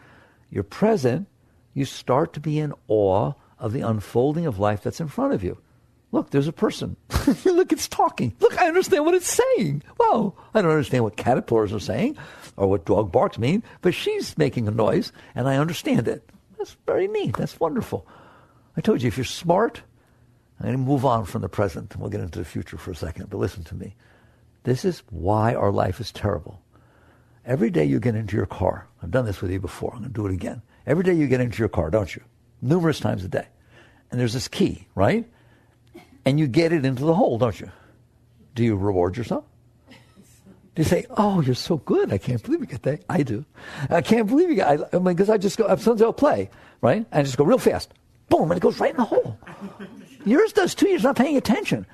Your present, you start to be in awe of the unfolding of life that's in front of you. Look, there's a person. Look, it's talking. Look, I understand what it's saying. Wow, I don't understand what caterpillars are saying or what dog barks mean, but she's making a noise, and I understand it. That's very neat. That's wonderful. I told you, if you're smart, I'm going to move on from the present, and we'll get into the future for a second, but listen to me. This is why our life is terrible. Every day you get into your car, I've done this with you before, I'm going to do it again. Every day you get into your car, don't you? Numerous times a day. And there's this key, right? And you get it into the hole, don't you? Do you reward yourself? Do you say, oh, you're so good, I can't believe you got that? I do. I can't believe you got, because I just go, sometimes I'll play, right? And I just go real fast. Boom, and it goes right in the hole. Yours does too, you're not paying attention.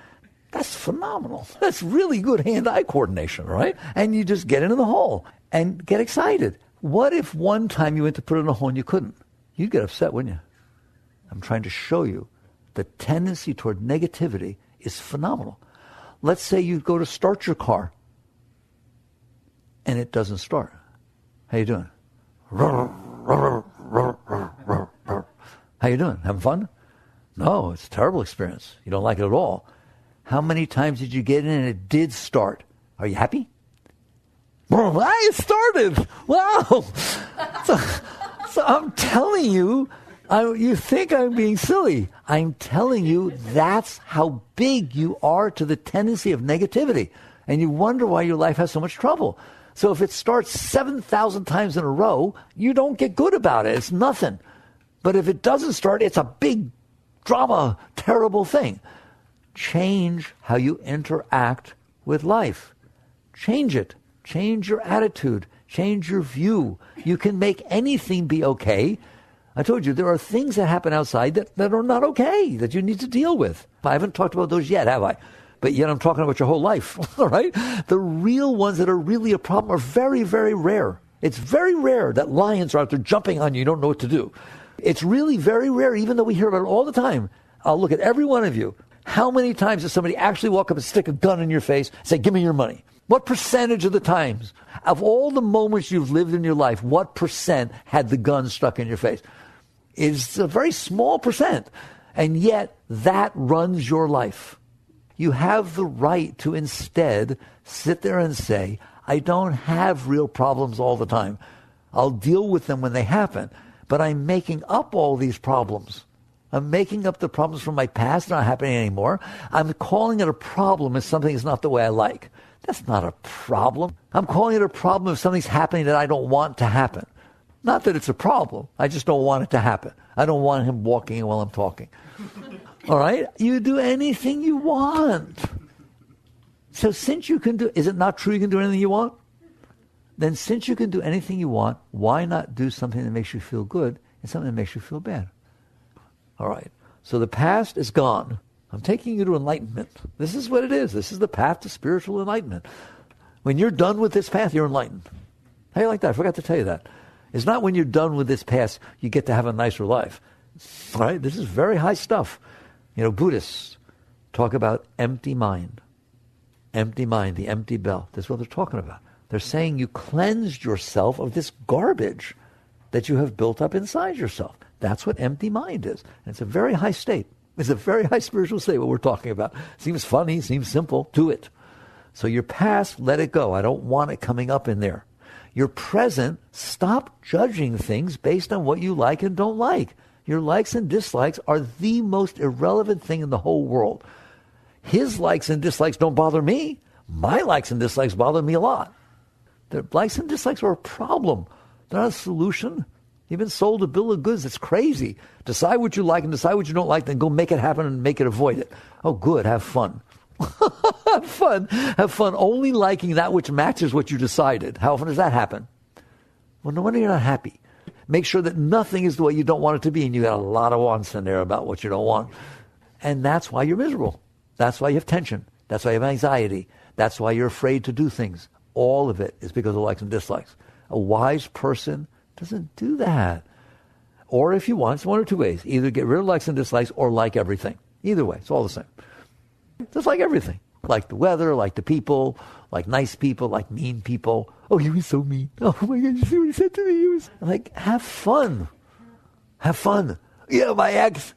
That's phenomenal. That's really good hand-eye coordination, right? And you just get into the hole and get excited. What if one time you went to put it in a hole and you couldn't? You'd get upset, wouldn't you? I'm trying to show you the tendency toward negativity is phenomenal. Let's say you go to start your car and it doesn't start. How you doing? How you doing? Having fun? No, it's a terrible experience. You don't like it at all. How many times did you get in and it did start? Are you happy? It started. Wow. So I'm telling you, you think I'm being silly. I'm telling you that's how big you are to the tendency of negativity. And you wonder why your life has so much trouble. So if it starts 7,000 times in a row, you don't get good about it. It's nothing. But if it doesn't start, it's a big drama, terrible thing. Change how you interact with life. Change it. Change your attitude. Change your view. You can make anything be okay. I told you there are things that happen outside that are not okay, that you need to deal with. I haven't talked about those yet, have I? But yet I'm talking about your whole life, all right? The real ones that are really a problem are very, very rare. It's very rare that lions are out there jumping on you, you don't know what to do. It's really very rare, even though we hear about it all the time. I'll look at every one of you. How many times does somebody actually walk up and stick a gun in your face and say, give me your money? What percentage of the times, of all the moments you've lived in your life, what percent had the gun stuck in your face? It's a very small percent. And yet, that runs your life. You have the right to instead sit there and say, I don't have real problems all the time. I'll deal with them when they happen. But I'm making up all these problems. I'm making up the problems from my past, not happening anymore. I'm calling it a problem if something is not the way I like. That's not a problem. I'm calling it a problem if something's happening that I don't want to happen. Not that it's a problem. I just don't want it to happen. I don't want him walking while I'm talking. All right? You do anything you want. So since you can do, is it not true you can do anything you want? Then since you can do anything you want, why not do something that makes you feel good and something that makes you feel bad? All right. So the past is gone. I'm taking you to enlightenment. This is what it is. This is the path to spiritual enlightenment. When you're done with this path, you're enlightened. How do you like that? I forgot to tell you that. It's not when you're done with this path, you get to have a nicer life. All right? This is very high stuff. You know, Buddhists talk about empty mind. Empty mind, the empty bell. That's what they're talking about. They're saying you cleansed yourself of this garbage that you have built up inside yourself. That's what empty mind is. And it's a very high state. It's a very high spiritual state, what we're talking about. Seems funny, seems simple. Do it. So your past, let it go. I don't want it coming up in there. Your present, stop judging things based on what you like and don't like. Your likes and dislikes are the most irrelevant thing in the whole world. His likes and dislikes don't bother me. My likes and dislikes bother me a lot. The likes and dislikes are a problem. They're not a solution. You've been sold a bill of goods. It's crazy. Decide what you like and decide what you don't like, then go make it happen and make it avoid it. Oh, good. Have fun. Have fun. Have fun only liking that which matches what you decided. How often does that happen? Well, no wonder you're not happy. Make sure that nothing is the way you don't want it to be, and you got a lot of wants in there about what you don't want. And that's why you're miserable. That's why you have tension. That's why you have anxiety. That's why you're afraid to do things. All of it is because of likes and dislikes. A wise person doesn't do that. Or if you want, it's one or two ways. Either get rid of likes and dislikes or like everything. Either way, it's all the same. Just like everything. Like the weather, like the people, like nice people, like mean people. Oh, he was so mean. Oh my God, you see what he said to me? He was like, have fun. Have fun. Yeah, my ex.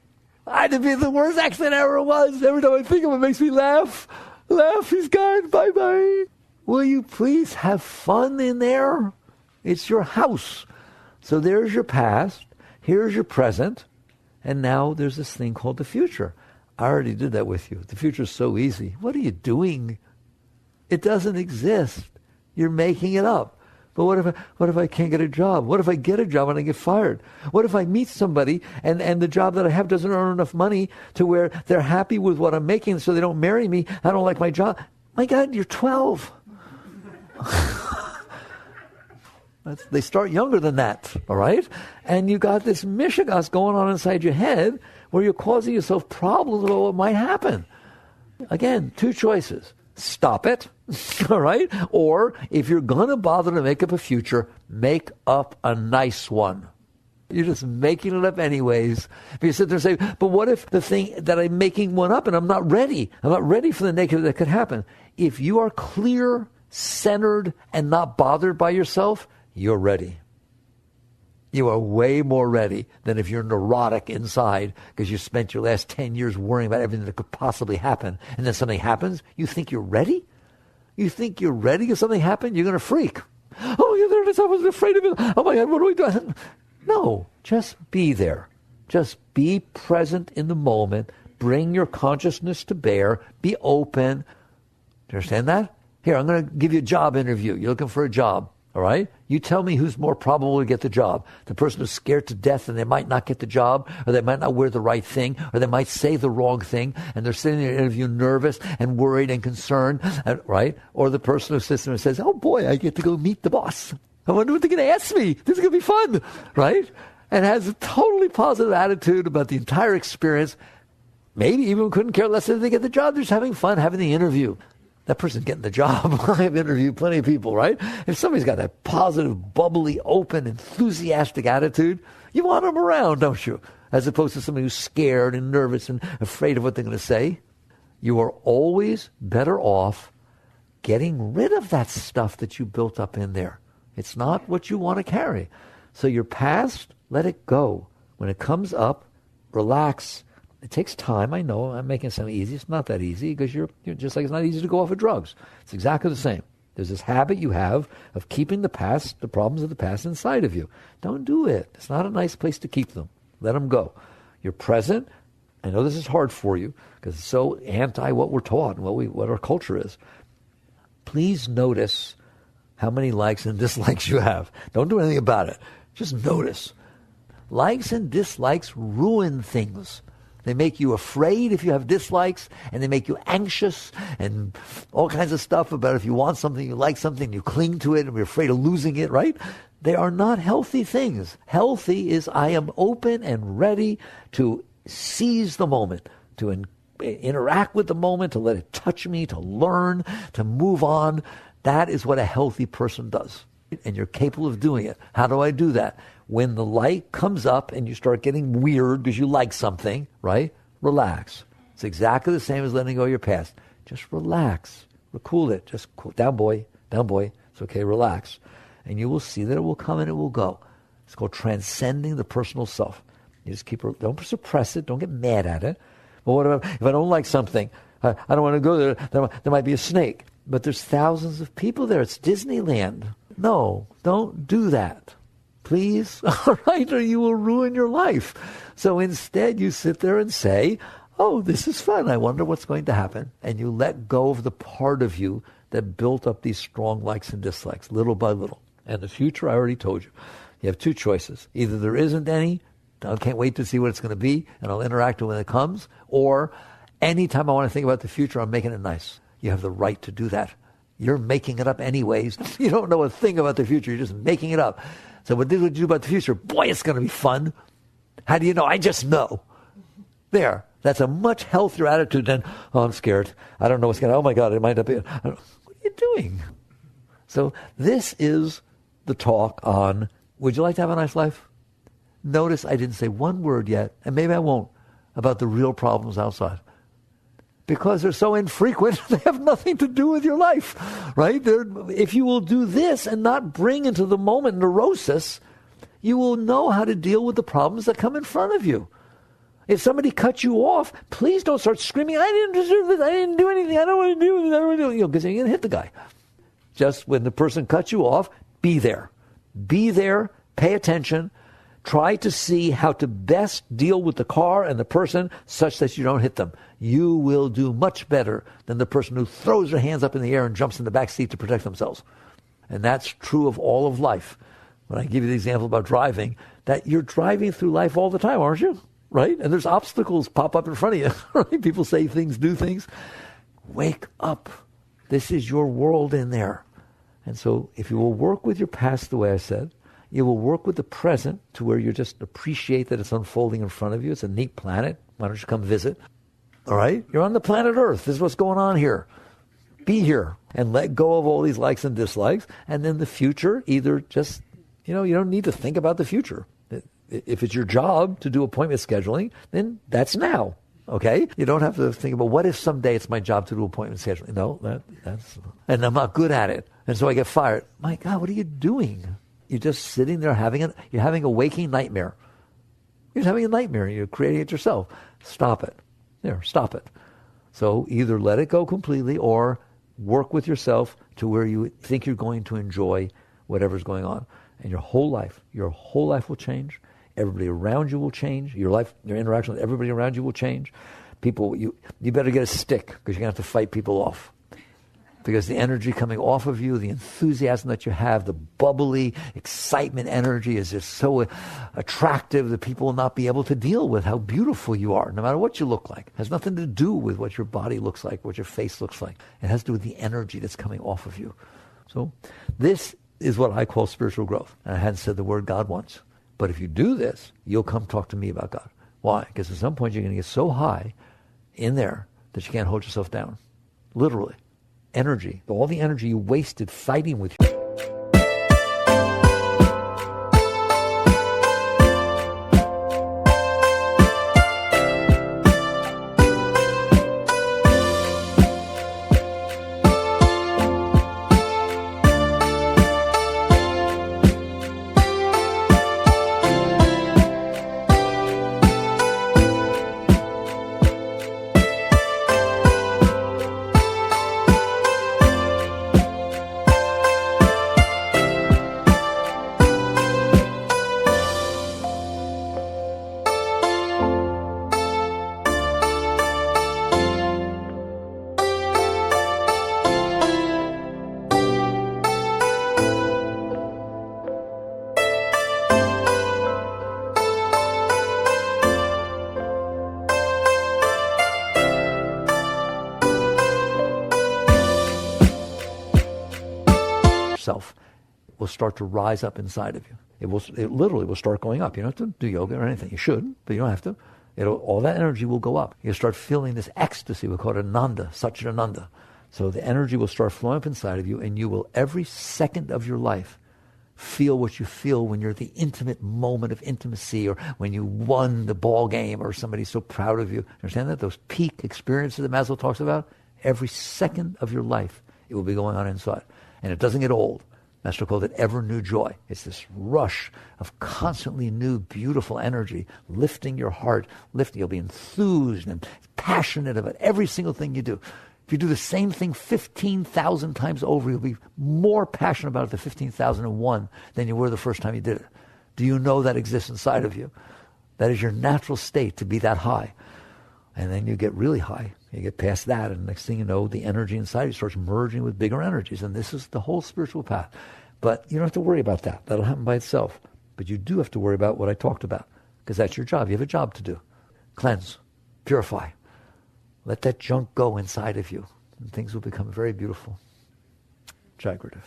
It'd be the worst accident ever was. Every time I think of it, it makes me laugh. Laugh, he's gone, bye-bye. Will you please have fun in there? It's your house. So there's your past, here's your present, and now there's this thing called the future. I already did that with you. The future is so easy. What are you doing? It doesn't exist. You're making it up. But what if I can't get a job? What if I get a job and I get fired? What if I meet somebody and the job that I have doesn't earn enough money to where they're happy with what I'm making, so they don't marry me? I don't like my job. My God, you're 12. They start younger than that, all right? And you got this mishigas going on inside your head where you're causing yourself problems about what might happen. Again, two choices. Stop it, all right? Or if you're going to bother to make up a future, make up a nice one. You're just making it up anyways. If you sit there and say, but what if the thing that I'm making one up and I'm not ready for the negative that could happen? If you are clear, centered, and not bothered by yourself, you're ready. You are way more ready than if you're neurotic inside because you spent your last 10 years worrying about everything that could possibly happen. And then something happens, you think you're ready? You think you're ready if something happened? You're going to freak. Oh, yeah, there it is. I was afraid of it. Oh, my God, what do we do? No, just be there. Just be present in the moment. Bring your consciousness to bear. Be open. Do you understand that? Here, I'm going to give you a job interview. You're looking for a job. All right? You tell me who's more probable to get the job. The person who's scared to death and they might not get the job, or they might not wear the right thing, or they might say the wrong thing, and they're sitting in an interview nervous and worried and concerned, right? Or the person who sits there and says, oh boy, I get to go meet the boss. I wonder what they're going to ask me. This is going to be fun, right? And has a totally positive attitude about the entire experience. Maybe even couldn't care less if they get the job. They're just having fun having the interview. That person's getting the job. I've interviewed plenty of people, right? If somebody's got that positive, bubbly, open, enthusiastic attitude, you want them around, don't you? As opposed to somebody who's scared and nervous and afraid of what they're going to say. You are always better off getting rid of that stuff that you built up in there. It's not what you want to carry. So your past, let it go. When it comes up, relax. It takes time. I know I'm making it sound easy. It's not that easy because you're just like it's not easy to go off of drugs. It's exactly the same. There's this habit you have of keeping the past, the problems of the past inside of you. Don't do it. It's not a nice place to keep them. Let them go. You're present. I know this is hard for you because it's so anti what we're taught and what our culture is. Please notice how many likes and dislikes you have. Don't do anything about it. Just notice. Likes and dislikes ruin things. They make you afraid if you have dislikes, and they make you anxious and all kinds of stuff about if you want something, you like something, you cling to it, and you're afraid of losing it, right? They are not healthy things. Healthy is I am open and ready to seize the moment, to interact with the moment, to let it touch me, to learn, to move on. That is what a healthy person does. And you're capable of doing it. How do I do that? When the light comes up and you start getting weird because you like something, right? Relax. It's exactly the same as letting go of your past. Just relax. Cool it. Just cool. Down, boy. Down, boy. It's okay. Relax. And you will see that it will come and it will go. It's called transcending the personal self. You just don't suppress it. Don't get mad at it. But what if I don't like something? I don't want to go there. There might be a snake. But there's thousands of people there. It's Disneyland. No, don't do that. Please, all right, or you will ruin your life. So instead you sit there and say, oh, this is fun. I wonder what's going to happen. And you let go of the part of you that built up these strong likes and dislikes, little by little. And the future, I already told you. You have two choices. Either there isn't any, I can't wait to see what it's going to be, and I'll interact with it when it comes, or anytime I want to think about the future, I'm making it nice. You have the right to do that. You're making it up anyways. You don't know a thing about the future. You're just making it up. So what did you do about the future? Boy, it's going to be fun. How do you know? I just know. There. That's a much healthier attitude than, oh, I'm scared. I don't know what's going to, oh my God, it might not be. What are you doing? So this is the talk on, would you like to have a nice life? Notice I didn't say one word yet, and maybe I won't, about the real problems outside. Because they're so infrequent, they have nothing to do with your life, right? If you will do this and not bring into the moment neurosis, you will know how to deal with the problems that come in front of you. If somebody cuts you off, please don't start screaming, I didn't deserve this, I didn't do anything, I don't want to do this, I don't want to do it, because you're going to hit the guy. Just when the person cuts you off, be there. Be there, pay attention, try to see how to best deal with the car and the person such that you don't hit them. You will do much better than the person who throws their hands up in the air and jumps in the back seat to protect themselves. And that's true of all of life. When I give you the example about driving, that you're driving through life all the time, aren't you? Right? And there's obstacles pop up in front of you. Right? People say things, do things. Wake up. This is your world in there. And so if you will work with your past, the way I said, you will work with the present to where you just appreciate that it's unfolding in front of you. It's a neat planet. Why don't you come visit? All right? You're on the planet Earth. This is what's going on here. Be here and let go of all these likes and dislikes. And then the future, either just, you don't need to think about the future. If it's your job to do appointment scheduling, then that's now. Okay? You don't have to think about what if someday it's my job to do appointment scheduling. No, that's, and I'm not good at it. And so I get fired. My God, what are you doing? You're just sitting there you're having a waking nightmare. You're having a nightmare. You're creating it yourself. Stop it. Stop it. So either let it go completely or work with yourself to where you think you're going to enjoy whatever's going on. And your whole life will change. Everybody around you will change. Your interaction with everybody around you will change. People, you better get a stick because you're going to have to fight people off. Because the energy coming off of you, the enthusiasm that you have, the bubbly excitement energy is just so attractive that people will not be able to deal with how beautiful you are, no matter what you look like. It has nothing to do with what your body looks like, what your face looks like. It has to do with the energy that's coming off of you. So this is what I call spiritual growth. And I hadn't said the word God once. But if you do this, you'll come talk to me about God. Why? Because at some point you're going to get so high in there that you can't hold yourself down. Literally. Energy. All the energy you wasted fighting with you. Self will start to rise up inside of you. It literally will start going up. You don't have to do yoga or anything. You should, but you don't have to. All that energy will go up. You'll start feeling this ecstasy. We call it ananda, satchidananda. So the energy will start flowing up inside of you, and you will, every second of your life, feel what you feel when you're at the intimate moment of intimacy, or when you won the ball game, or somebody's so proud of you. Understand that? Those peak experiences that Maslow talks about, every second of your life, it will be going on inside. And it doesn't get old. Master called it ever new joy. It's this rush of constantly new, beautiful energy, lifting your heart, You'll be enthused and passionate about every single thing you do. If you do the same thing 15,000 times over, you'll be more passionate about it the 15,001 than you were the first time you did it. Do you know that exists inside of you? That is your natural state, to be that high. And then you get really high. You get past that, and next thing you know, the energy inside you starts merging with bigger energies. And this is the whole spiritual path. But you don't have to worry about that. That'll happen by itself. But you do have to worry about what I talked about, because that's your job. You have a job to do. Cleanse. Purify. Let that junk go inside of you, and things will become very beautiful. Jai Gurudev.